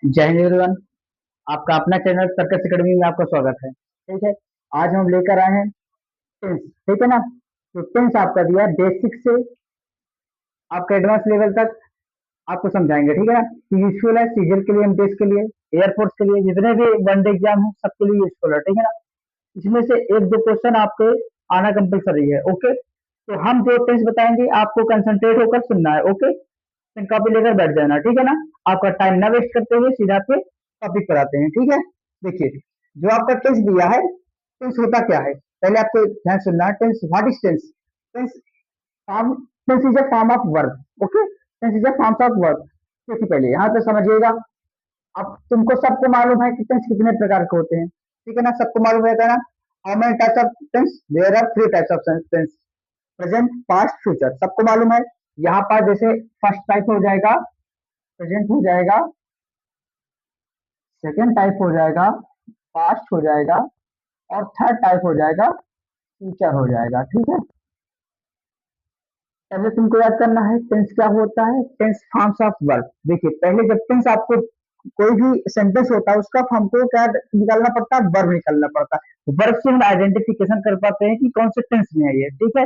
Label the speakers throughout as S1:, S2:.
S1: जय हिंद एवरीवन। आपका अपना चैनल सर्कस एकेडमी में आपका स्वागत है। ठीक है, आज हम लेकर आए हैं टेंस। ठीक है ना। तो टेंस आपका दिया बेसिक से आपका एडवांस लेवल तक आपको समझाएंगे। ठीक है ना। तो यूजफुल है सीजन के लिए, एमटीएस के लिए, एयरफोर्स के लिए, जितने भी वनडे एग्जाम है सबके लिए यूजफुल है। ठीक है ना। इसमें से एक दो क्वेश्चन आपके आना कंपलसरी है। ओके, तो हम जो टेंस बताएंगे आपको कंसंट्रेट होकर सुनना है। ओके, पेन कॉपी लेकर बैठ जाना। ठीक है ना। आपका टाइम ना वेस्ट करते हुए सीधा पे टॉपिक पर आते हैं। ठीक है, देखिए जो आपका टेंस दिया है, टेंस होता क्या है पहले आपको ध्यान सुनना है। Tense, what is tense? Tense form, tense is a form of verb. Okay, tense is a form of verb. देखिए पहले यहाँ पे समझिएगा। अब तुमको सबको मालूम है कि टेंस कितने प्रकार के होते हैं। ठीक है ना, सबको मालूम है ना। How many types of tense? There are three types of tense, present, past, future, सबको मालूम है। यहाँ पर जैसे फर्स्ट टाइप हो जाएगा प्रेजेंट हो जाएगा, सेकेंड टाइप हो जाएगा पास्ट हो जाएगा, और थर्ड टाइप हो जाएगा फ्यूचर हो जाएगा। ठीक है, पहले तुमको याद करना है टेंस क्या होता है। Tense forms of verb. देखिए पहले जब टेंस आपको कोई भी सेंटेंस होता है उसका हमको क्या निकालना पड़ता है? वर्ब निकालना पड़ता है। वर्ब से हम आइडेंटिफिकेशन कर पाते हैं कि कौन से टेंस में है ये। ठीक है,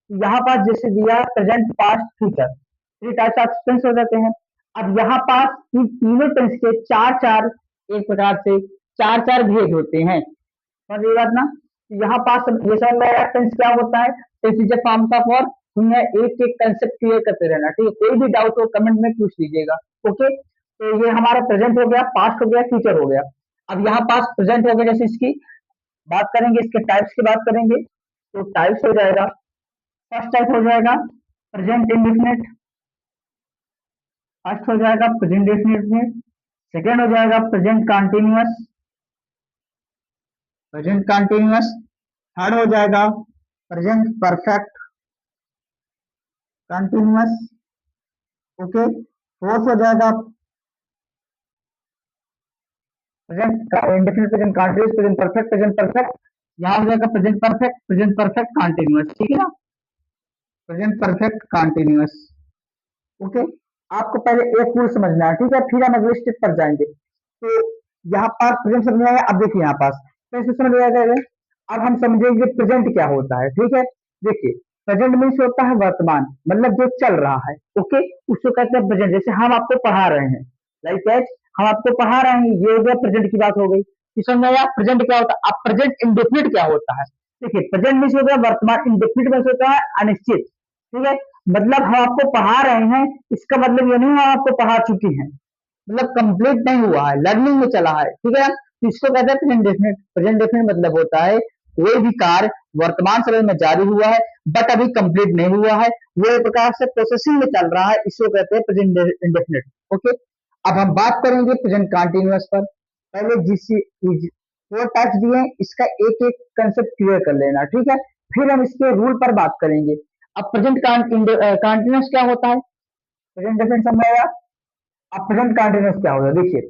S1: यहाँ पास जैसे दिया present, past, future, three types of tense हो जाते हैं। अब यहाँ पास इन तीनों टेंस के चार चार, एक प्रकार से चार चार भेद होते हैं। समझ ये बात ना। यहाँ पास जैसा मेरा टेंस क्या होता है, tense is a form of verb. तुम्हें एक एक कंसेप्ट क्लियर करते रहना। ठीक है, कोई भी डाउट हो कमेंट में पूछ लीजिएगा। ओके, तो ये हमारा प्रेजेंट हो गया, पास्ट हो गया, फ्यूचर हो गया। अब यहाँ पास प्रेजेंट हो गया, जैसे इसकी बात करेंगे, इसके टाइप्स की बात करेंगे तो टाइप्स हो जाएगा। फर्स्ट टाइप हो जाएगा प्रेजेंट इंडेफिनिट, फर्स्ट हो जाएगा प्रेजेंट डेफिनेट। सेकेंड हो जाएगा present continuous, present continuous. Third हो जाएगा present perfect continuous. Okay, fourth हो जाएगा present indefinite, present continuous, present perfect, present perfect. यहाँ हो जाएगा present perfect, present perfect continuous. ठीक है ना, प्रेजेंट परफेक्ट कंटिन्यूअस। ओके, आपको पहले एक रूल समझना है। ठीक है, फिर हम अगले स्टेप पर जाएंगे। तो यहाँ पास प्रेजेंट समझ में आया। अब देखिए यहाँ पास कैसे समझ में आएगा। अब हम समझेंगे प्रेजेंट क्या होता है। ठीक है, देखिए प्रेजेंट मीन्स होता है वर्तमान, मतलब जो चल रहा है। ओके, उसको कहते हैं प्रेजेंट। जैसे हम आपको पढ़ा रहे हैं, लाइक एज हम आपको पढ़ा रहे हैं, ये हो गया प्रेजेंट की बात हो गई। समझ में आया प्रेजेंट क्या होता है। अब प्रेजेंट इंडेफिनिट क्या होता है? देखिए प्रेजेंट मीन्स हो गया वर्तमान, इंडेफिनिट मीन्स होता है अनिश्चित। ठीक है, मतलब हम आपको पढ़ा रहे हैं, इसका मतलब ये नहीं हम आपको पढ़ा चुकी हैं, मतलब कंप्लीट नहीं हुआ है, लर्निंग में चला है। ठीक है, तो इसको कहते हैं प्रेजेंट डेफिनेट। प्रेजेंट डेफिनेट मतलब होता है कोई भी कार्य वर्तमान समय में जारी हुआ है बट अभी कंप्लीट नहीं हुआ है, वो एक प्रकार से प्रोसेसिंग में चल रहा है, इसको कहते हैं प्रेजेंट इंडेफिनेट। ओके, अब हम बात करेंगे प्रेजेंट कंटिन्यूअस पर। पहले जिस फोर टाइप्स दिए हैं, इसका एक एक कंसेप्ट क्लियर कर लेना। ठीक है, फिर हम इसके रूल पर बात करेंगे। अब प्रेजेंट कंटिन्यूअस क्या होता है, प्रेजेंट डेफिनेट समझाया। अब प्रेजेंट कंटिन्यूअस क्या होता है? देखिए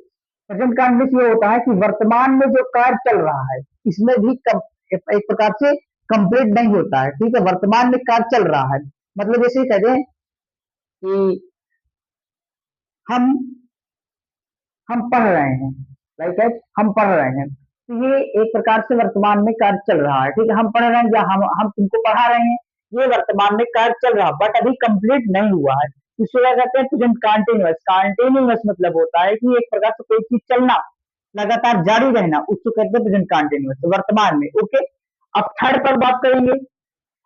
S1: प्रेजेंट कंटिन्यूअस ये होता है कि वर्तमान में जो कार्य चल रहा है इसमें भी एक प्रकार से कंप्लीट नहीं होता है। ठीक है, वर्तमान में कार्य चल रहा है, मतलब जैसे कह दें कि हम हम पढ़ रहे हैं, लाइक है हम पढ़ रहे हैं, तो ये एक प्रकार से वर्तमान में कार्य चल रहा है। ठीक है, हम पढ़ रहे हैं या हम तुमको पढ़ा रहे हैं, ये वर्तमान में कार्य चल रहा है बट अभी कंप्लीट नहीं हुआ है। इसको क्या कहते हैं? Present continuous. कंटिन्यूअस मतलब होता है कि एक प्रकार से कोई चीज चलना, लगातार जारी रहना, उसको कहते हैं प्रेजेंट कंटिन्यूअस वर्तमान में। ओके, अब थर्ड पर बात करेंगे।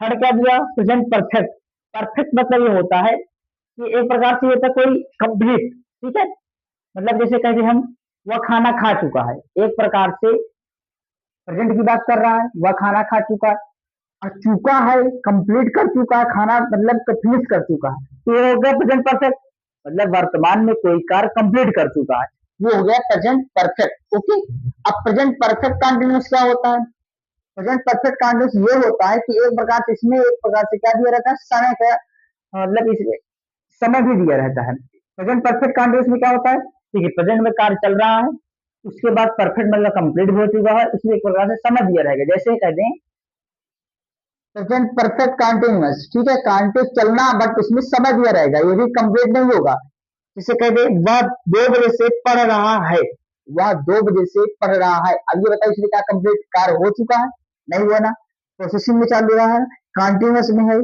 S1: थर्ड क्या दिया? Present perfect. परफेक्ट मतलब ये होता है कि एक प्रकार से होता है कोई कंप्लीट। ठीक है, मतलब जैसे कहेंगे हम वह खाना खा चुका है, एक प्रकार से प्रेजेंट की बात कर रहा है, वह खाना खा चुका है, और चुका है कंप्लीट कर चुका है खाना, मतलब फिनिश कर चुका है, तो ये हो गया प्रेजेंट परफेक्ट, मतलब वर्तमान में कोई कार्य कंप्लीट कर चुका है, वो हो गया प्रेजेंट परफेक्ट। ओके, अब प्रेजेंट परफेक्ट कंटिन्यूअस क्या होता है? प्रेजेंट परफेक्ट कंटिन्यूअस ये होता है कि एक प्रकार से इसमें एक प्रकार से क्या दिया रहता है? समय का, मतलब इसमें समय भी दिया रहता है। प्रेजेंट परफेक्ट कंटिन्यूअस में क्या होता है? ठीक है, प्रेजेंट में कार्य चल रहा है, उसके बाद परफेक्ट मतलब कंप्लीट हो चुका है, इसमें एक प्रकार से समय दिया रहेगा। जैसे कह दें प्रेजेंट परफेक्ट कंटिन्यूअस, ठीक है, कंटिन्यूअस चलना बट इसमें समय दिया रहेगा, ये भी कंप्लीट नहीं होगा। जिसे कहते हैं वह 2 बजे से पढ़ रहा है, वह 2 बजे से पढ़ रहा है। अब ये बताइए इसलिए क्या कंप्लीट कार्य हो चुका है? नहीं हुआ ना, प्रोसेसिंग में चालू रहा है, कंटिन्यूअस में है,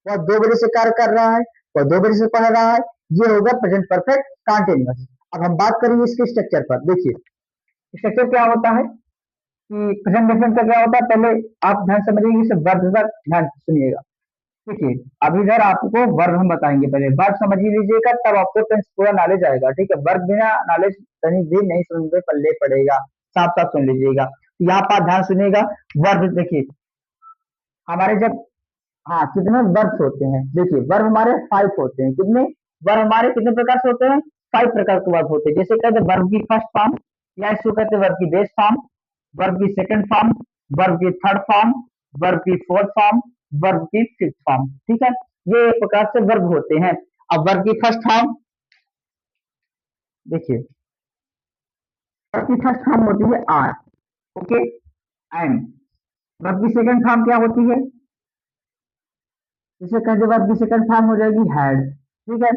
S1: वह 2 बजे से कार्य कर रहा है, वह 2 बजे से पढ़ रहा है, ये होगा प्रेजेंट परफेक्ट कंटिन्यूअस। अब हम बात करेंगे इसके स्ट्रक्चर पर। देखिए स्ट्रक्चर क्या होता है कि प्रेजेंट डिफरेंस का क्या होता है, पहले आप ध्यान समझिए, इस वर्ब पर ध्यान सुनिएगा। देखिए अब इधर आपको वर्ब हम बताएंगे, पहले वर्ब समझ लीजिएगा तब आपको टेंस पूरा नॉलेज आएगा, ठीक है। वर्ब बिना नॉलेज कहीं भी नहीं समझ में पल्ले पड़ेगा, साफ साफ सुन लीजिएगा। तो यहाँ पर ध्यान सुनिएगा, वर्ब देखिए हमारे जब, हाँ कितने वर्ब्स होते हैं, देखिए वर्ब हमारे 5 होते हैं। कितने वर्ब हमारे कितने प्रकार से होते हैं? 5 प्रकार के वर्ब होते हैं। जैसे कहते हैं वर्ब की फर्स्ट फॉर्म, या इसको कहते हैं वर्ब की बेस फॉर्म, वर्ब की सेकंड फॉर्म, वर्ब की थर्ड फॉर्म, वर्ब की फोर्थ फॉर्म, वर्ब की फिफ्थ फॉर्म, ठीक है। ये एक प्रकार से वर्ब होते हैं। अब वर्ब की फर्स्ट फॉर्म देखिए, वर्ब की फर्स्ट फॉर्म होती है आर, ओके एंड। वर्ब की सेकंड फॉर्म क्या होती है? इसे कहते वर्ब की सेकंड फॉर्म हो जाएगी हैड, ठीक है।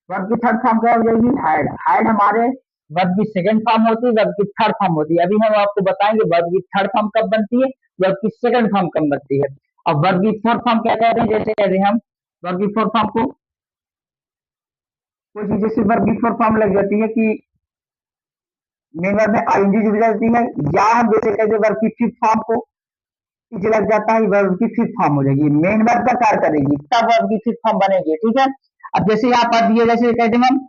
S1: वर्ब की थर्ड फॉर्म क्या हो जाएगी? हैड। हैड हमारे वर्ब की सेकंड फॉर्म होती है, वर्ब की थर्ड फॉर्म होती है। अभी हम आपको बताएंगे वर्ब की थर्ड फॉर्म कब बनती है, वर्ब की सेकंड फॉर्म कब बनती है। अब वर्ब की फोर्थ फॉर्म क्या कहते हैं? जैसे कहते हैं हम वर्ब की फोर्थ फॉर्म को, कोई चीज जैसे वर्ब की फोर्थ फॉर्म लग जाती है कि मेन वर्ब में आईएनजी जुड़ जाती है, या हम जैसे कहते हैं वर्ब की फिफ्थ फॉर्म को इज लग जाता है, वर्ब की फिफ्थ फॉर्म हो जाएगी, मेन वर्ब का कार्य करेगी तब वर्ब की फिफ्थ फॉर्म बनेगी, ठीक है। अब जैसे यहाँ पर दिए, जैसे कहते हैं हम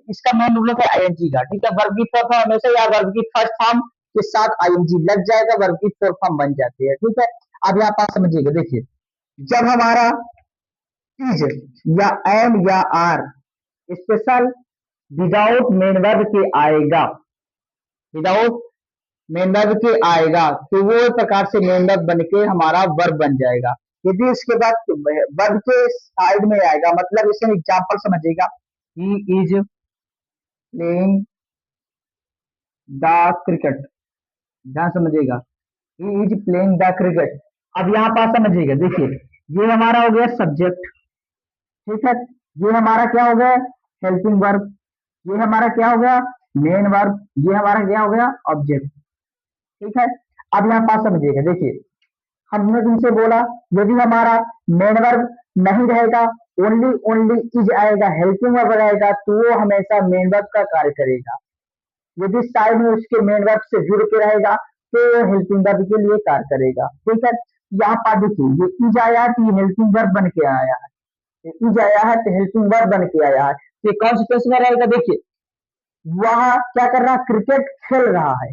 S1: इसका मेन रूल है आईएनजी का, ठीक है। वर्ब की फोर्थ फॉर्म हमेशा या वर्ब की फर्स्ट फॉर्म के साथ आईएनजी लग जाएगा, वर्ब की फोर्थ फॉर्म बन जाती है, ठीक है। अब यहाँ पर समझिएगा, देखिए जब हमारा इज या एम या are special without main verb के आएगा, विदाउट मेन वर्ब के आएगा तो वो एक प्रकार से मेन वर्ब बन के हमारा वर्ब बन जाएगा। यदि इसके बाद वर्ब के साइड में आएगा, मतलब इसे एग्जांपल समझिएगा, he is playing the cricket, ध्यान समझिएगा, he is playing the cricket. अब यहाँ पास समझिएगा, देखिए ये हमारा हो गया सब्जेक्ट, ठीक है। ये हमारा क्या हो गया? Helping verb. ये हमारा क्या हो गया? Main verb. ये हमारा क्या हो गया? ऑब्जेक्ट, ठीक है। अब यहाँ पास समझिएगा, देखिए हमने तुमसे बोला यदि हमारा मेन वर्ब नहीं रहेगा, ओनली ओनली इज आएगा, हेल्पिंग वर्ब रहेगा, तो वो हमेशा मेन वर्ब का कार्य करेगा। यदि साइड में उसके मेन वर्ब से जुड़ के रहेगा तो वो हेल्पिंग वर्ब के लिए कार्य करेगा, ठीक है। यहाँ पर देखिए ये इज आया है तो ये हेल्पिंग वर्ब बन के आया है, ये इज आया है तो हेल्पिंग वर्ब बन के आया है, तो ये कौन सी केस में रहेगा? देखिए वह क्या कर रहा है? क्रिकेट खेल रहा है,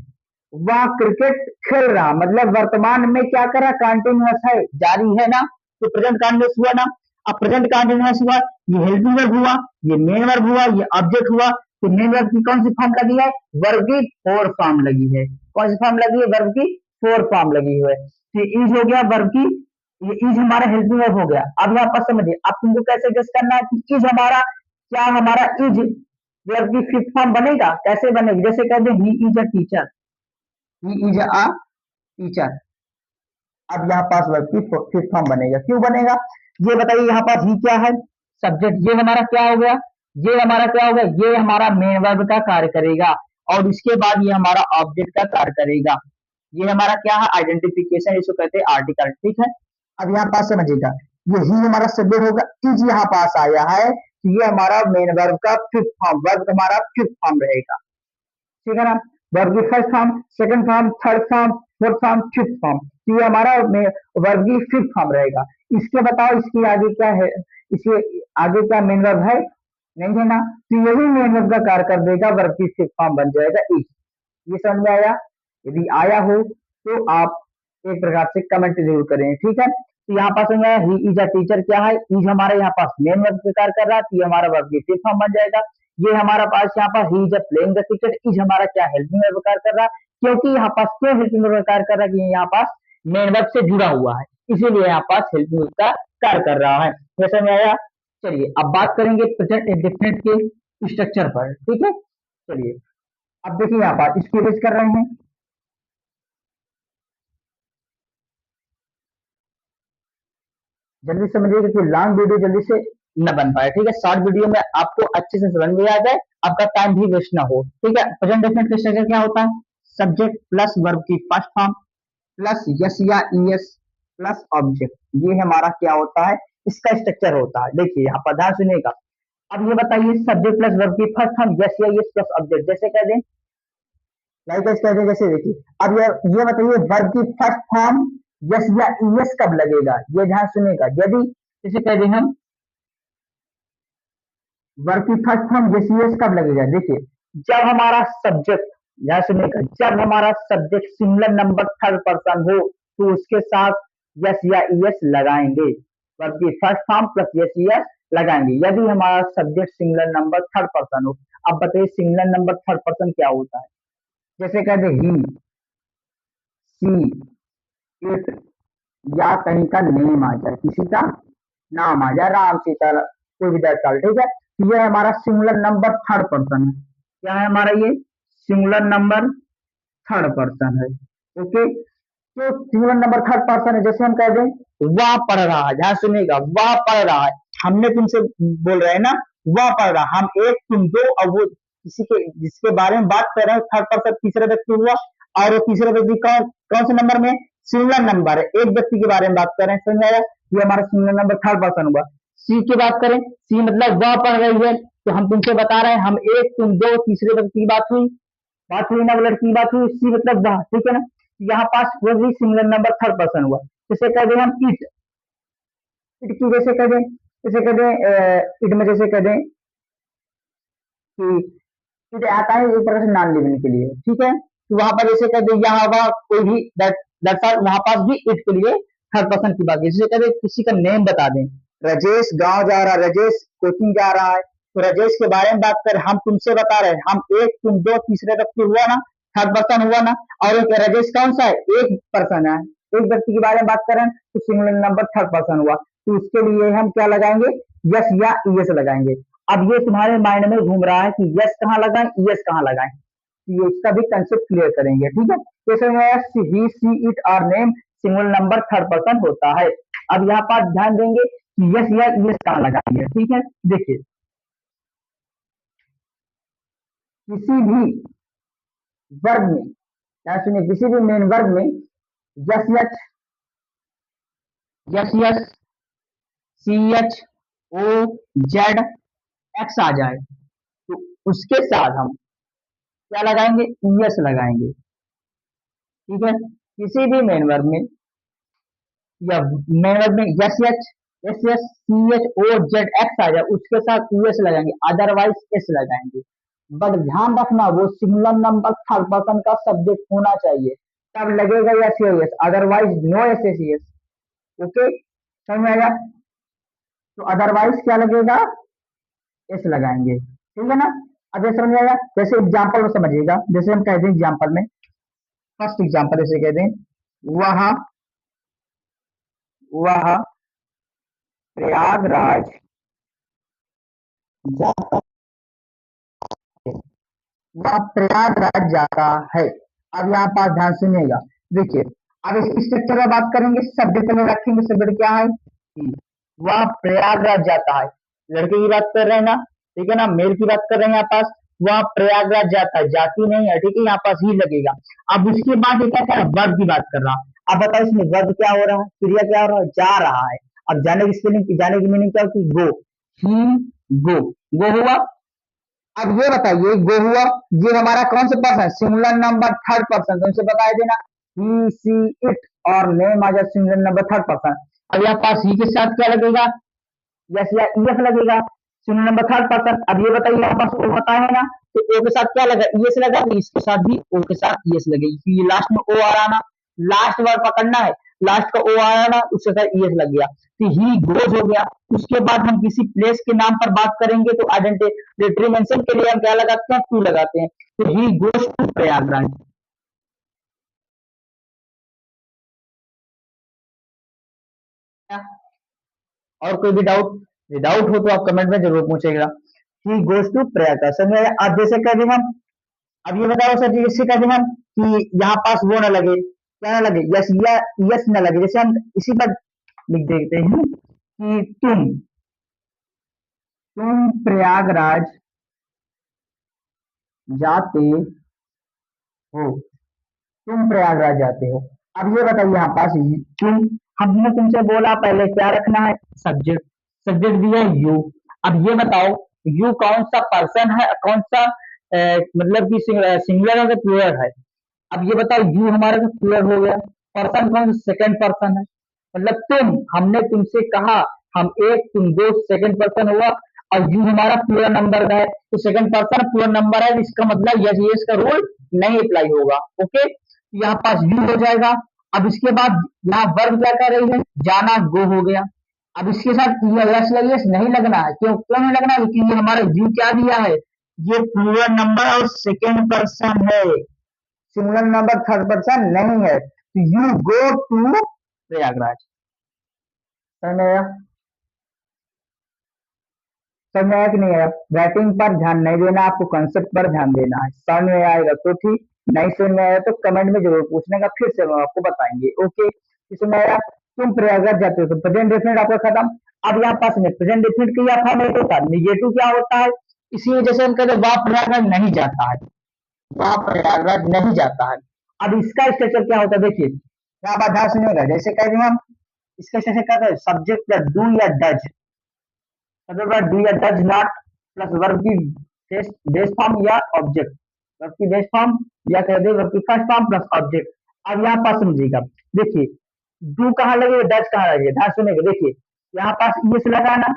S1: वह क्रिकेट खेल रहा, मतलब वर्तमान में क्या कर रहा? कंटिन्यूअस है, जारी है ना, तो प्रेजेंट कंटिन्यूअस हुआ ना। अब प्रेजेंट कंटिन्यूअस हुआ, ये हेल्पिंग वर्ब हुआ, ये मेन वर्ब हुआ, ये ऑब्जेक्ट हुआ, तो मेन वर्ब की कौन सी फॉर्म लगी है? वर्ब की फोर फॉर्म लगी है। कौन सी फॉर्म लगी है? वर्ब की फोर फॉर्म लगी हुई है। तो इज हो गया वर्ब की, ये इज हमारा हेल्पिंग वर्ब हो गया। अब यहाँ पर समझिए, अब तुमको कैसे गेस करना है कि इज हमारा, क्या हमारा इज वर्ब की फिफ्थ फॉर्म बनेगा? कैसे बनेगी? जैसे कहते हैं he is a teacher, he is a teacher. अब यहाँ पास वर्ब की फिफ्थ फॉर्म बनेगा, क्यों बनेगा ये बताइए। यहाँ पास ही क्या है? सब्जेक्ट। ये हमारा क्या हो गया? ये हमारा क्या हो गया? ये हमारा मेन वर्ब का कार्य करेगा, और इसके बाद ये हमारा ऑब्जेक्ट का कार्य करेगा। ये हमारा क्या है? आइडेंटिफिकेशन, इसको कहते हैं आर्टिकल, ठीक है। अब यहाँ पास समझिएगा, ये ही हमारा सब्जेक्ट होगा, इज यहाँ पास आया है तो ये हमारा मेन वर्ब का फिफ्थ फॉर्म, वर्ब हमारा फिफ्थ फॉर्म रहेगा, ठीक है ना। वर्ब की first form, second form, third form, fourth form, fifth form, तो ये हमारा वर्ब की फिफ्थ फॉर्म रहेगा। इसके बताओ इसके आगे क्या है? इसके आगे क्या मेन वर्ब है? नहीं है ना, तो यही मेन वर्ब का कार्य कर देगा, वर्ब की फिफ्थ फॉर्म बन जाएगा इज। ये समझ में आया? यदि आया हो तो आप एक प्रकार से कमेंट जरूर करें, ठीक है। तो यहाँ पास ही इज अ टीचर, क्या है? इज हमारे यहाँ पास मेन वर्ब का कार्य कर रहा है, तो ये हमारा वर्ब की फिफ्थ फॉर्म बन जाएगा। ये हमारा पास यहाँ पर he is playing the cricket, is हमारा क्या? हेल्पिंग वर्ब कार्य कर रहा है, क्योंकि यहाँ पास क्यों हेल्पिंग वर्ब कार्य कर रहा है? कि यहाँ पास मेन वर्ब से जुड़ा हुआ है, इसीलिए यहाँ पास हेल्पिंग वर्ब का कार्य कर रहा है। वैसे में आया। चलिए अब बात करेंगे प्रेजेंट इंडेफिनिट के स्ट्रक्चर पर, ठीक है। चलिए अब देखिए यहाँ पर इसको रेज कर रहे हैं, जल्दी समझिएगा कि लॉन्ग वीडियो जल्दी से न बन पाए। ठीक है, शॉर्ट वीडियो में आपको अच्छे से समझ में आ जाए, आपका टाइम भी वेस्ट ना हो। ठीक है, प्रेजेंट डेफिनेट का स्ट्रक्चर क्या होता है? सब्जेक्ट प्लस वर्ब की फर्स्ट फॉर्म प्लस यस या ईएस प्लस ऑब्जेक्ट, ये हमारा क्या होता है? इसका स्ट्रक्चर होता है। देखिए यहाँ पर ध्यान सुनिएगा। अब ये बताइए, सब्जेक्ट प्लस वर्ब की फर्स्ट फॉर्म यस या ईएस प्लस ऑब्जेक्ट, जैसे कह दें, लाइक कह दें, जैसे देखिए। अब ये बताइए, वर्ब की फर्स्ट फॉर्म यस या ईएस कब लगेगा? ये ध्यान सुनिएगा। यदि जैसे कह दें हम, वर्ब की फर्स्ट फॉर्म यस ईएस कब लगेगा? देखिए, जब हमारा सब्जेक्ट, ध्यान सुनिएगा, जब हमारा subject singular number third person हो तो उसके साथ यस या ईएस लगाएंगे। वर्ब की first form plus S ES लगाएंगे यदि हमारा subject singular number third person हो। अब बताइए सिंगुलर नंबर थर्ड पर्सन क्या होता है? जैसे कहते ही, सी, इट, या कहीं का नेम आ जाए, किसी का नाम आ जाए, राम सीता कोई भी दरअसल। ठीक है, तो ये हमारा सिंगुलर नंबर थर्ड पर्सन है। क्या है हमारा ये? सिंगुलर नंबर थर्ड पर्सन है। ओके, तो सिंगुलर नंबर थर्ड पर्सन है। जैसे हम कह दें, वह पढ़ रहा है, ध्यान सुनिएगा, वह पढ़ रहा है। हमने तुमसे बोल रहे हैं ना, वह पढ़ रहा, हम एक तुम दो, और वो किसी के जिसके बारे में बात कर रहे हैं थर्ड पर्सन तीसरा व्यक्ति हुआ, और वो तीसरा व्यक्ति कौन कौन से नंबर में? सिंगुलर नंबर है, एक व्यक्ति के बारे में बात कर रहे हैं, समझ आया? ये हमारा सिंगुलर नंबर थर्ड पर्सन हुआ। सी की बात करें, सी मतलब वह पढ़ रही है, तो हम तुमसे बता रहे हैं, हम एक तुम दो, तीसरे व्यक्ति की बात हुई ना, वो लड़की की बात हुई, सी मतलब वह। ठीक है ना, यहाँ पास वो भी सिंगुलर नंबर थर्ड पर्सन हुआ। जैसे कह दें हम इट, इट की जैसे कह दें, जैसे कह दें इट में जैसे कह दें कि इट आता है एक तरह से नॉन लिविंग के लिए। ठीक है, तो वहां पर जैसे कह दें यहाँ वह कोई भी वहां पास भी इट के लिए थर्ड पर्सन की बात है। जैसे कह दें किसी का नेम बता दें, राजेश गांव जा रहा है, राजेश कोचिंग जा रहा है, तो राजेश के बारे में बात करें, हम तुमसे बता रहे हैं, हम एक तुम दो तीसरे व्यक्ति हुआ ना, थर्ड पर्सन हुआ ना, और एक राजेश कौन सा है? एक पर्सन है, एक व्यक्ति के बारे में बात करें तो सिंगुलर नंबर थर्ड पर्सन हुआ, तो उसके लिए हम क्या लगाएंगे? यस या ईएस लगाएंगे। अब ये तुम्हारे माइंड में घूम रहा है कि यस कहाँ लगाएं, ईएस कहाँ लगाएं, ये इसका भी कंसेप्ट क्लियर करेंगे। ठीक है, जैसे ही, सी, इट और name single number third person होता है। अब यहाँ पर ध्यान देंगे कि यस या ईएस कहाँ लगाएंगे। ठीक है, देखिए, किसी भी वर्ग में, क्या सुनिए, किसी भी मेन वर्ग में यस यच, यस यस, सी एच, ओ, जेड, एक्स आ जाए तो उसके साथ हम क्या लगाएंगे? ईएस लगाएंगे। ठीक है, किसी भी मेन वर्ब में या मेन वर्ब में S H, S S, C H, O, Z, X आ जाए उसके साथ यूएस लगाएंगे, अदरवाइज एस लगाएंगे। बट ध्यान रखना, वो सिंगुलर नंबर थर्ड पर्सन का सब्जेक्ट होना चाहिए, तब लगेगा यस या S, otherwise no S S S. Okay, समझ में आएगा? तो अदरवाइज क्या लगेगा? एस लगाएंगे। ठीक है ना? अब ये समझ में आएगा? जैसे एग्जाम्पल में समझिएगा, जैसे हम कहते हैं एग्जाम्पल में, फर्स्ट एग्जाम्पल जैसे कहते हैं, वह वह प्रयागराज जाता है, वह प्रयागराज जाता है। अब यहाँ पास ध्यान सुनिएगा, देखिए, अब इस स्ट्रक्चर में बात करेंगे, सब्जेक्ट में रखेंगे, सब्जेक्ट क्या है? वह प्रयागराज जाता है, लड़के की बात कर रहे हैं ना, ठीक है ना, मेल की बात कर रहे हैं यहाँ पास, वह प्रयागराज जाता है, जाती नहीं है, ठीक है, यहाँ पास ही लगेगा। अब उसके बाद ये क्या कर रहा है? वर्ब की बात कर रहा। अब बताओ इसमें वर्ब क्या हो रहा है? क्रिया क्या हो रहा है? जा रहा है। अब जाने की स्पेलिंग, जाने की मीनिंग क्या होती है? गो, ही गो, गो हुआ। अब ये बताइए, गो हुआ, ये हमारा कौन सा person? Singular number third person, तो इसे बता देना, ही, सी, इट और नेम आ जाए सिंगुलर नंबर थर्ड पर्सन। अब यहाँ पास ही के साथ क्या लगेगा? यस या ईएस लगेगा, सिंगल नंबर थर्ड पर्सन। अब ये बताइए, यहाँ पास ओ होता है ना, तो ओ के साथ क्या लगा? ईएस लगा, तो इसके साथ भी ओ के साथ ईएस लगेगी, ये लास्ट में ओ आ रहा ना, लास्ट वर्ड पकड़ना है, लास्ट का ओ आया ना, उसके साथ ईएस लग गया, तो ही गोज हो गया। उसके बाद हम किसी प्लेस के नाम पर बात करेंगे तो आइडेंटिटी मेंशन के लिए हम क्या लगाते हैं? टू लगाते हैं, तो ही गोज टू प्रयागराज। और कोई भी डाउट हो तो आप कमेंट में जरूर पूछेगा। ही गोज टू प्रयागराज, समझ आया? अब जैसे कह दें हम, अब ये बताओ सर जी, इससे कहते हैं हम कि यहाँ पास वो ना लगे, क्या ना लगे? यस या यस ना लगे, जैसे हम इसी पर लिख देते हैं कि तुम, तुम प्रयागराज जाते हो, तुम प्रयागराज जाते हो। अब ये बताइए यहाँ पास तुम, हमने तुमसे बोला पहले क्या रखना है, सब्जेक्ट। सब्जेक्ट दिया यू। अब ये बताओ यू कौन सा पर्सन है, कौन सा मतलब कि सिंगुलर है कि प्लूरल है। अब ये बताओ यू हमारा तो प्लूरल हो गया, पर्सन कौन सा, सेकंड पर्सन है। मतलब तुम, हमने तुमसे कहा हम एक, तुम दो, सेकंड पर्सन हुआ। और यू हमारा प्लूरल नंबर का है, तो सेकंड पर्सन प्लूरल नंबर है, इसका मतलब यस यस का रूल नहीं अप्लाई होगा। ओके, यहाँ पास यू हो जाएगा। अब इसके बाद यहाँ वर्ब क्या कर रही है, जाना, गो हो गया। अब इसके साथ यस या यस नहीं लगना है, क्यों क्यों नहीं लगना है, क्योंकि ये हमारा यू क्या दिया है, ये प्लूरल नंबर और सेकंड पर्सन है, सिंगुलर नंबर थर्ड पर्सन नहीं है। तो यू गो टू प्रयागराज। समझ में आया, समझ में आया कि नहीं आया। राइटिंग पर ध्यान नहीं देना, आपको कंसेप्ट पर ध्यान देना है। समझ में आएगा तो ठीक, नहीं समझ में आया तो कमेंट में जरूर पूछने का, फिर से हम आपको बताएंगे। ओके, इसमें आया तुम प्रयागराज जाते हो, तो प्रेजेंट डेफिनेट आपका खत्म। अब यहाँ पास में प्रेजेंट डेफिनेट का फॉर्मेट होता है, निगेटिव क्या होता है, इसी वजह से हम कहते हैं वह प्रयागराज नहीं जाता है, वह प्रयागराज नहीं जाता है। अब इसका स्ट्रक्चर क्या होता है, देखिए क्या बात ध्यान सुनिएगा। जैसे कहते हैं हम, इसका स्ट्रक्चर कहते हैं सब्जेक्ट प्लस डू या डज, सबसे बड़ा डू या डज नॉट प्लस वर्ब की बेस फॉर्म या ऑब्जेक्ट, वर्ब की बेस फॉर्म या कह दे वर्ब की फर्स्ट फॉर्म प्लस ऑब्जेक्ट। अब यहाँ पास समझिएगा, देखिए डू कहाँ लगेगा, डज कहाँ लगेगा, ध्यान सुनेगा। देखिए यहाँ पास ये लगाना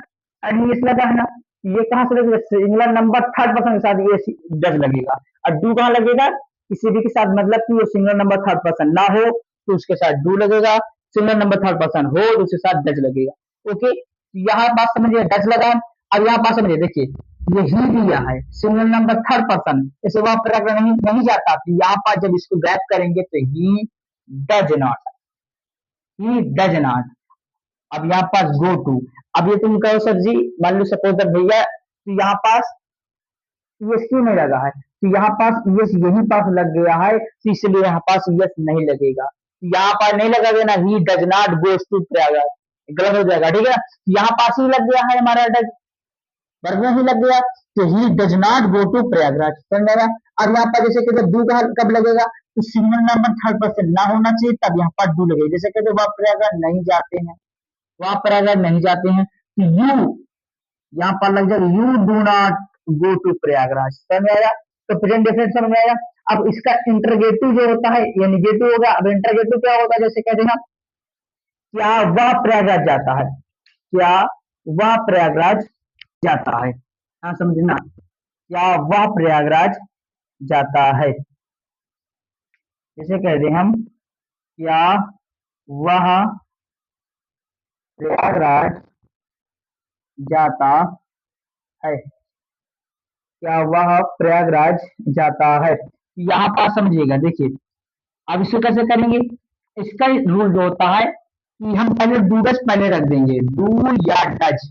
S1: और ये लगाना, ये कहाँ से लगेगा, सिंगुलर नंबर थर्ड पर्सन के साथ ये डज लगेगा। और डू कहाँ लगेगा, किसी भी के साथ, मतलब कि वो सिंगुलर नंबर थर्ड पर्सन ना हो तो उसके साथ डू लगेगा, सिंगुलर नंबर थर्ड पर्सन हो तो उसके साथ डज लगेगा। ओके, यहाँ बात समझिए, डच लगा। अब यहाँ बात समझिए, देखिए ये ही दिया है सिंगल नंबर थर्ड पर्सन, इसे वह प्रकार नहीं नहीं जाता, तो यहाँ पर जब इसको ग्रैप करेंगे तो he does not, he does not. अब यहाँ पास गो टू, अब ये तुम कहो सर जी, मान लो सपोज दैट भैया, तो यहाँ पास यस क्यों नहीं लगा है, तो यहाँ पास यस यही पास लग गया है, तो इसलिए यहाँ पास यस नहीं लगेगा। तो यहाँ पर नहीं लगा देना, he does not goes to Prayagraj, गलत हो जाएगा, ठीक है ना। तो यहाँ पास ही लग गया है हमारा डज, वर्ग में ही लग गया, तो he does not go to Prayagraj. समझ में आया। अब यहाँ पर जैसे कहते डू का कब लगेगा, तो सिंगल नंबर थर्ड पर्सन ना होना चाहिए, तब यहाँ पर डू लगेगा। जैसे कहते वह प्रयागराज नहीं जाते हैं, वह प्रयागराज नहीं जाते हैं, तो यू यहाँ पर लग जाएगा, you do not go to Prayagraj. समझ में आया, तो प्रेजेंट डेफिनेट समझ में आया। अब इसका इंटरगेटिव जो होता है ये निगेटिव होगा। अब इंटरगेटिव क्या होता है, जैसे कहते हैं क्या वह प्रयागराज जाता है, क्या वह प्रयागराज जाता है, हाँ समझना, क्या वह प्रयागराज जाता है। जैसे कहते हैं हम, क्या वह प्रयागराज जाता है, क्या वह प्रयागराज जाता है। यहाँ पास समझिएगा, देखिए अब इसको कैसे करेंगे, इसका रूल जो होता है कि हम पहले डू डज पहले रख देंगे, डू या डज,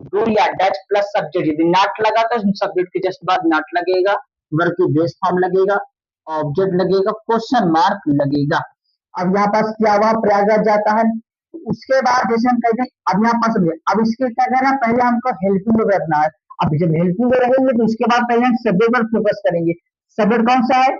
S1: डू या डज प्लस सब्जेक्ट, यदि नॉट लगा तो सब्जेक्ट के जस्ट बाद नॉट लगेगा, वर्ब की बेस फॉर्म लगेगा, ऑब्जेक्ट लगेगा, क्वेश्चन मार्क लगेगा। अब यहाँ पास क्या हुआ, प्रयागराज जाता है, उसके बाद जैसे हम कहते हैं, अब यहाँ पास समझिए, अब इसके क्या करना है, पहले हमको हेल्पिंग में रखना है। अब जब हेल्पिंग में रहेंगे तो उसके बाद पहले हम सब्जेक्ट पर फोकस करेंगे। सब्जेक्ट कौन सा है,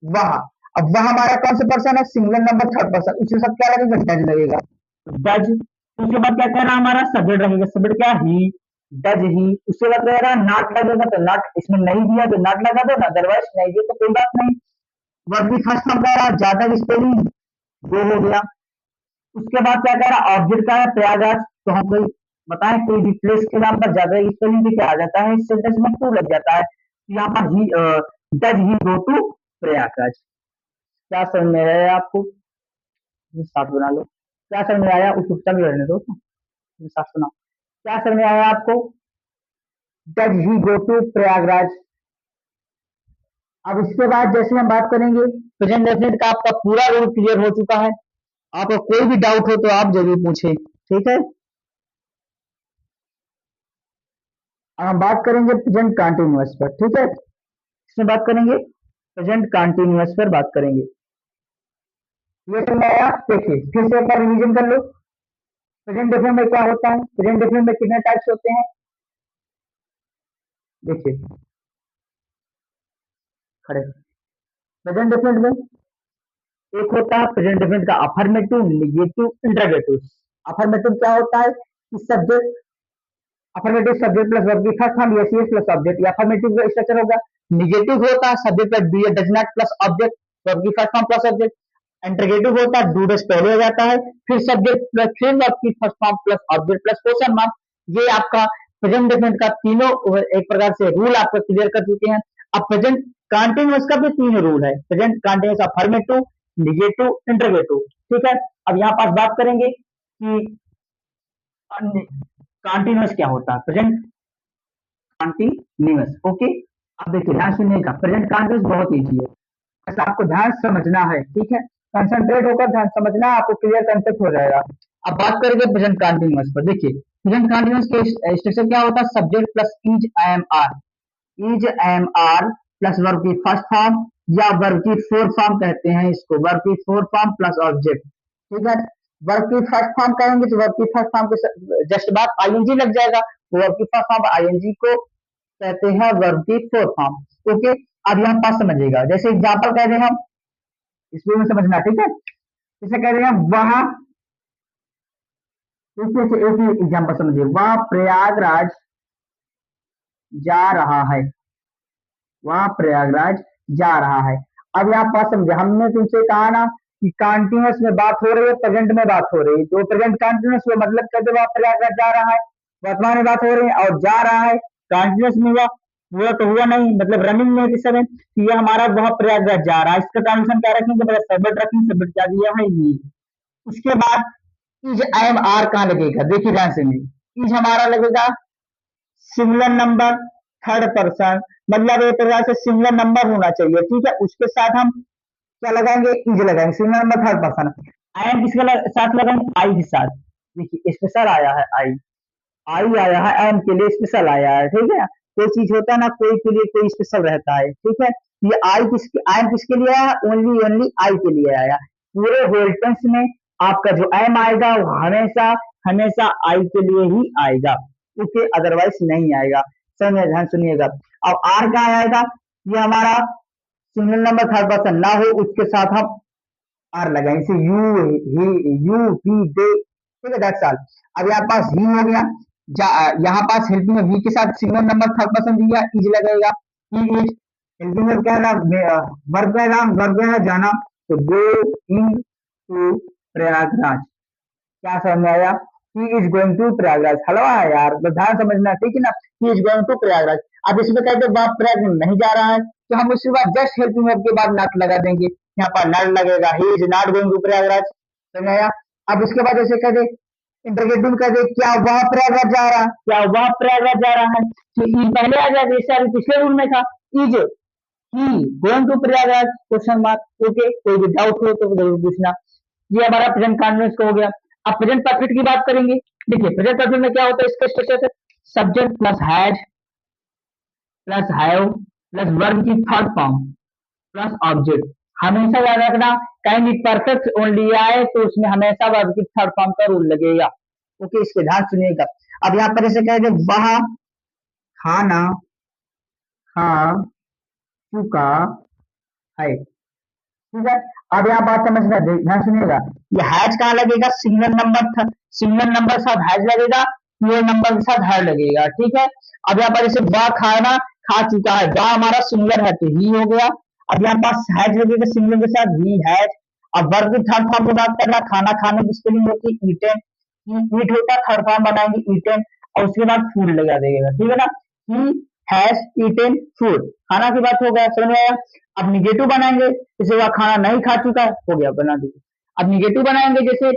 S1: वह। अब वह हमारा कौन सा पर्सन है, सिंगुलर नंबर थर्ड पर्सन, उसके साथ क्या लगेगा, डज लगेगा, डज। उसके बाद क्या कह रहा है, हमारा सब्जेक्ट लगेगा, सब्जेक्ट क्या, ही, डज ही। उसके बाद कह रहा है नॉट लगेगा, तो नॉट इसमें नहीं दिया तो नॉट लगा दो, अदरवाइज नहीं दिया तो कोई बात नहीं। वर्ब भी फर्स्ट फॉर्म कह रहा है, ज्यादा स्पेलिंग वो हो गया। उसके बाद क्या कह रहा है, ऑब्जेक्ट का है प्रयागराज, तो हम कोई बताएं कोई भी प्लेस के नाम पर ज्यादा स्पेलिंग भी क्या आ जाता है, इस सेंटेंस में टू लग जाता है। तो यहाँ पर ही does he go to Prayagraj. क्या समझ में आया आपको, साथ बना लो। क्या समझ में आया, उस उत्तर भी रहने दो, साथ सुना। क्या समझ में आया आपको, does he go to Prayagraj. अब इसके बाद जैसे हम बात करेंगे प्रेजेंट डेफिनेट का, आपका पूरा रूल क्लियर हो चुका है। आपको कोई भी डाउट हो तो आप जरूर पूछें, ठीक है। अब हम बात करेंगे प्रेजेंट कंटिन्यूअस पर, ठीक है। इसमें बात करेंगे प्रेजेंट कंटिन्यूअस पर बात करेंगे। ये समझ में आया, देखिए फिर से एक बार रिवीजन कर लो। प्रेजेंट डेफिनेट में क्या होता है, प्रेजेंट डेफिनेट में कितने टाइप्स होते हैं, देखिए खड़े प्रेजेंट डिफरेंट में एक होता है प्रेजेंट डिफरेंट का अफर्मेटिव, निगेटिव, इंटरोगेटिव। अफर्मेटिव क्या होता है कि subject, affirmative subject plus verb की first form, S S plus object, ये अफर्मेटिव का स्ट्रक्चर होगा। निगेटिव होता है subject plus do does not plus object, verb की first form plus object. Interrogative होता है डू डज पहले हो जाता है, फिर सब्जेक्ट प्लस फिर वर्ब की first form plus object plus question mark. ये आपका प्रेजेंट डिफरेंट का तीनों एक प्रकार से रूल आपको क्लियर कर चुके हैं। अब प्रेजेंट कंटीन्यूअस का भी तीन रूल है, present continuous affirmative, negative, interrogative. ठीक है, अब यहाँ पास बात करेंगे कि कंटीन्यूअस क्या होता है, प्रेजेंट कंटीन्यूअस। ओके, अब देखिए ध्यान सुनिएगा, प्रेजेंट कंटीन्यूअस बहुत ईजी है, बस आपको ध्यान समझना है। ठीक है, कंसंट्रेट होकर ध्यान समझना, आपको क्लियर कंसेप्ट हो जाएगा। अब बात करेंगे प्रेजेंट कंटीन्यूअस पर। देखिए प्रेजेंट कंटीन्यूअस के स्ट्रक्चर क्या होता है, subject plus is am are, is am are plus verb की फर्स्ट फॉर्म या वर्ब की फोर्थ फॉर्म कहते हैं इसको, वर्ब की फोर्थ फॉर्म प्लस ऑब्जेक्ट। ठीक है, वर्ब की फर्स्ट फॉर्म कहेंगे तो वर्ब की फर्स्ट फॉर्म के जस्ट बाद आईएनजी लग जाएगा, वर्ब की फर्स्ट फॉर्म आईएनजी को कहते हैं वर्ब की फोर्थ फॉर्म। ओके, अब यहाँ पास समझिएगा, जैसे एग्जाम्पल कह रहे हैं हम, इसमें में समझना। ठीक है, जैसे कह रहे हैं वह, एक ही एग्जाम्पल समझिए, वह प्रयागराज जा रहा है, वह प्रयागराज जा रहा है। अब यहाँ पास समझे, हमने तुमसे कहा ना कि कंटिन्यूअस में बात हो रही है, प्रेजेंट में बात हो रही है, तो प्रेजेंट कंटिन्यूअस में मतलब कहते वह प्रयागराज जा रहा है, वर्तमान में बात हो रही है, और जा रहा है कंटिन्यूअस में हुआ, हुआ तो हुआ नहीं, मतलब रनिंग में किस समय, ये हमारा वह प्रयागराज जा रहा है, इसका ट्रांसलेशन क्या रखेंगे, पहले सबमिट रखेंगे, सबमिट क्या दिया है ये। उसके बाद इज एम आर कहाँ लगेगा, देखिए ध्यान से, इज हमारा लगेगा सिंगुलर नंबर थर्ड पर्सन, मतलब एक प्रकार से सिंगुलर नंबर होना चाहिए। ठीक है, उसके साथ हम क्या लगाएंगे, इज लगाएंगे, singular number third person. I am किसके साथ लगाएंगे, आई के साथ। देखिए स्पेशल आया है आई, आई आया है एम के लिए स्पेशल आया है। ठीक है, कोई चीज होता है ना, कोई के लिए कोई स्पेशल रहता है। ठीक है, ये आई किसके, आई एम किसके लिए आया, ओनली ओनली आई के लिए आया। पूरे होल टेंस में आपका जो एम आएगा वो हमेशा हमेशा आई के लिए ही आएगा, ओके, अदरवाइज नहीं आएगा। समझ, ध्यान सुनिएगा। अब आर क्या आएगा, ये हमारा सिंगल नंबर थर्ड पर्सन ना हो, उसके साथ हम आर लगाएंगे, जैसे यू ही दे। ठीक है, दैट्स ऑल। अब यहाँ पास ही हो गया, यहाँ पास हेल्पिंग वी के साथ सिंगल नंबर थर्ड पर्सन दिया, इज लगेगा, ही इज। हेल्पिंग में क्या नाम, वर्ब का नाम, वर्ब का जाना, तो गो इन टू प्रयागराज। क्या समझ में आया, he is going to Prayagraj. हलवा है यार, तो ध्यान समझना। ठीक है ना, he is going to Prayagraj. अब इसमें कहते हैं प्रयागराज नहीं जा रहा है, तो हम उसके बाद जस्ट हेल्पिंग वर्ब के बाद नॉट लगा देंगे, यहाँ पर नॉट लगेगा, he is not going to Prayagraj. समझ आया। अब उसके बाद जैसे कहते इंटरगेटिव कहते क्या वह प्रयागराज जा रहा है, क्या वह प्रयागराज जा रहा है, तो ई पहले आ जाएगा, जैसे अभी पिछले रूल में था, is he going to Prayagraj, question mark. Okay, कोई भी डाउट हो तो जरूर पूछना। ये हमारा प्रेजेंट कंटीन्यूअस का हो गया। अब प्रेजेंट परफेक्ट की बात करेंगे। देखिए प्रेजेंट परफेक्ट में क्या होता है, इसका structure, subject plus has plus have plus verb की थर्ड फॉर्म प्लस ऑब्जेक्ट। हमेशा याद रखना, कहीं भी परफेक्ट ओनली आए तो उसमें हमेशा वर्ब की थर्ड फॉर्म का रूल लगेगा। ओके, इसके ध्यान सुनिएगा। अब यहाँ पर ऐसे कहेंगे वह खाना खा चुका है। ठीक है, अब यहाँ बात समझना, ध्यान सुनिएगा, ये हैज कहाँ लगेगा, सिंगल नंबर था, सिंगल नंबर के साथ हैज लगेगा, प्लूरल नंबर के साथ हैज लगेगा। ठीक है, अब यहाँ पर जैसे वह खाना खा चुका है, वह हमारा सिंगलर है तो ही हो गया। अब यहाँ पास हैज लगेगा सिंगल के साथ, ही हैज। अब वर्ब की थर्ड फॉर्म की बात करना, खाना खाने की स्पेलिंग होती है ईटन, ईट होता है, थर्ड फॉर्म बनाएंगे ईटन, और उसके बाद फूड लगा देगा। ठीक है ना, ही हैज ईटन फूड, खाना की बात हो गया, समझ में आया। अब निगेटिव बनाएंगे, जैसे वह खाना नहीं खा चुका है, हो गया, बना दीजिए। अब निगेटिव बनाएंगे, जैसे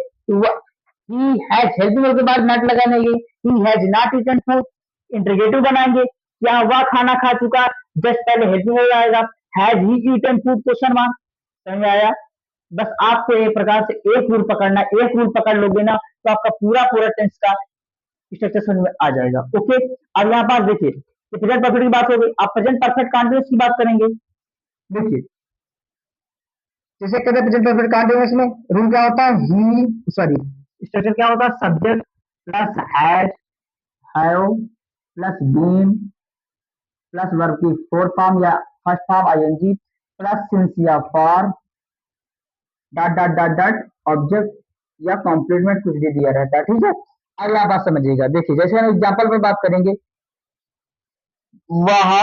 S1: ही हैज हेल्पिंग के बाद नॉट लगाने के, he has not eaten food. Interrogative बनाएंगे, क्या वह खाना खा चुका, जस्ट पहले हेल्पिंग हो जाएगा, has he eaten food, question mark. समझ में आया। बस आपको एक प्रकार से एक रूल पकड़ना, एक रूल पकड़ लोगे ना तो आपका पूरा पूरा टेंस का स्ट्रक्चर समझ में आ जाएगा। ओके, अब यहाँ पास देखिए, प्रेजेंट परफेक्ट की बात हो गई, अब प्रेजेंट परफेक्ट कॉन्टिन्यूअस की बात करेंगे। देखिए जैसे कहते हैं प्रेजेंट परफेक्ट कंटीन्यूअस में रूल क्या होता है, ही सॉरी स्ट्रक्चर क्या होता है, subject plus has have plus been plus verb की फोर्थ फॉर्म या first form ING plus since या for dot dot dot dot object या कॉम्प्लीमेंट कुछ भी दिया रहता है, ठीक है। अब यहाँ बात समझिएगा, देखिए जैसे हम एग्जाम्पल पर बात करेंगे, वह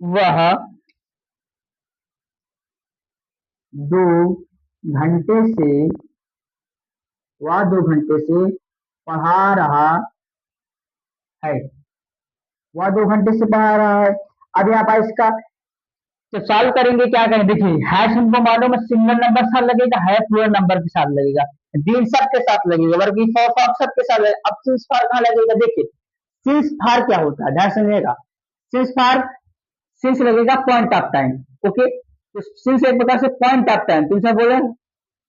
S1: वह 2 घंटे से वह 2 घंटे से पढ़ा रहा है, वह 2 घंटे से पढ़ा रहा है। अब यहाँ पर इसका तो सॉल्व करेंगे, क्या करें, देखिए हैश हमको मालूम है सिंगल नंबर साथ लगेगा, है प्लूरल नंबर के साथ लगेगा, दिन सब के साथ लगेगा, वर्ग की फॉर सब के साथ लगेगा। अब सिंस फार कहाँ लगेगा, देखिए सिंस फार क्या होता है, ध्यान समझिएगा। सिंस फार, सिंस लगेगा पॉइंट ऑफ टाइम, ओके। तो सिंस एक प्रकार से पॉइंट ऑफ टाइम, तुमसे बोले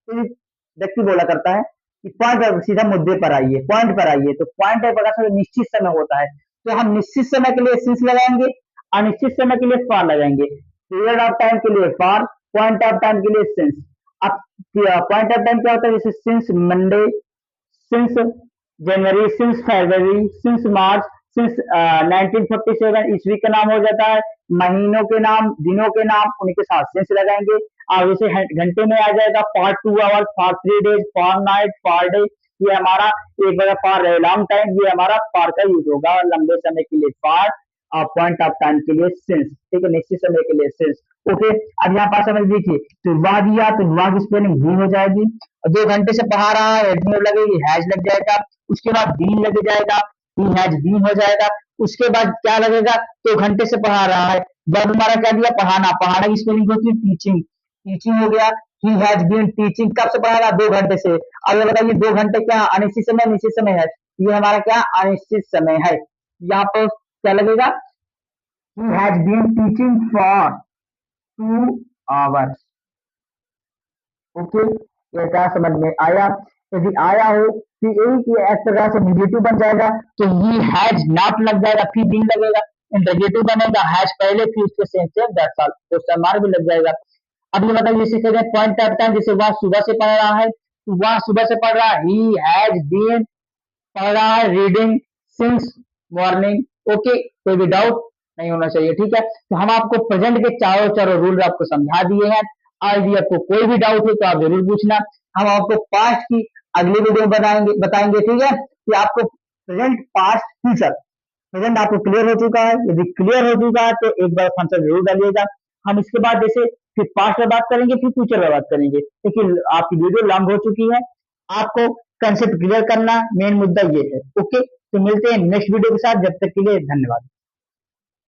S1: व्यक्ति बोला करता है कि पॉइंट, सीधा मुद्दे पर आइए, पॉइंट पर आइए, तो पॉइंट एक प्रकार से निश्चित समय होता है, तो हम निश्चित समय के लिए सिंस लगाएंगे, अनिश्चित समय के लिए फार लगाएंगे। पीरियड ऑफ टाइम के लिए फार, पॉइंट ऑफ टाइम के लिए सिंस। अब पॉइंट ऑफ टाइम क्या होता है, जैसे since Monday, since January, since February, since March, since 1947 ईस्वी का नाम हो जाता है, महीनों के नाम, दिनों के नाम, उनके साथ सिंस लगाएंगे। अब जैसे घंटे में आ जाएगा for 2 hours, for 3 days, for night, for day, ये हमारा एक बार फॉर लॉन्ग टाइम, ये हमारा फॉर का यूज होगा, लंबे समय के लिए फॉर, और पॉइंट ऑफ टाइम के लिए सिंस, ठीक है, निश्चित समय के लिए सिंस, ओके। अब यहाँ पास समझ लीजिए, तो वाह दिया तो वाह की स्पेलिंग ही हो जाएगी, और 2 घंटे से पढ़ा रहा है, एडमिन लगेगी, हैज लग जाएगा, उसके बाद दिन लग जाएगा, ही हैज बीन हो जाएगा, उसके बाद क्या लगेगा, 2 घंटे से पढ़ा रहा है, जब हमारा क्या दिया, पढ़ाना, पढ़ाना की स्पेलिंग होती है टीचिंग, टीचिंग हो गया, ही हैज बीन टीचिंग, कब से पढ़ा रहा, 2 घंटे से। अब ये बताइए 2 घंटे क्या अनिश्चित समय, निश्चित समय है, ये हमारा क्या अनिश्चित समय है, यहाँ पर क्या लगेगा, he has been teaching for 2 hours, okay. ये क्या समझ में आया, यदि आया हो तो यही कि इस प्रकार से निगेटिव बन जाएगा, तो ही हैज नॉट लग जाएगा, फिर दिन लगेगा, इंटरगेटिव बनेगा, हैज पहले फिर उसके सेम सेम दैट्स ऑल, तो समार भी लग जाएगा। अब ये बताइए, जैसे कहते हैं पॉइंट ऑफ टाइम, जैसे वह सुबह से पढ़ रहा है, तो वह सुबह से पढ़ रहा है, ही हैज बीन पढ़ रहा है, रीडिंग सिंस मॉर्निंग, ओके, कोई भी डाउट नहीं होना चाहिए, ठीक है। तो हम आपको प्रेजेंट के चारों रूल आपको समझा दिए हैं, और यदि आपको कोई भी डाउट हो तो आप जरूर पूछना, हम आपको पास्ट की अगली वीडियो में बताएंगे, ठीक है, कि आपको प्रेजेंट, पास्ट, फ्यूचर। प्रेजेंट आपको क्लियर हो चुका है, यदि क्लियर हो चुका है तो एक बार आंसर जरूर डालिएगा। हम इसके बाद जैसे फिर पास्ट में बात करेंगे, फिर फ्यूचर में बात करेंगे, क्योंकि आपकी वीडियो लॉन्ग हो चुकी है, आपको कंसेप्ट क्लियर करना मेन मुद्दा ये है, ओके। तो मिलते हैं नेक्स्ट वीडियो के साथ, जब तक के लिए धन्यवाद।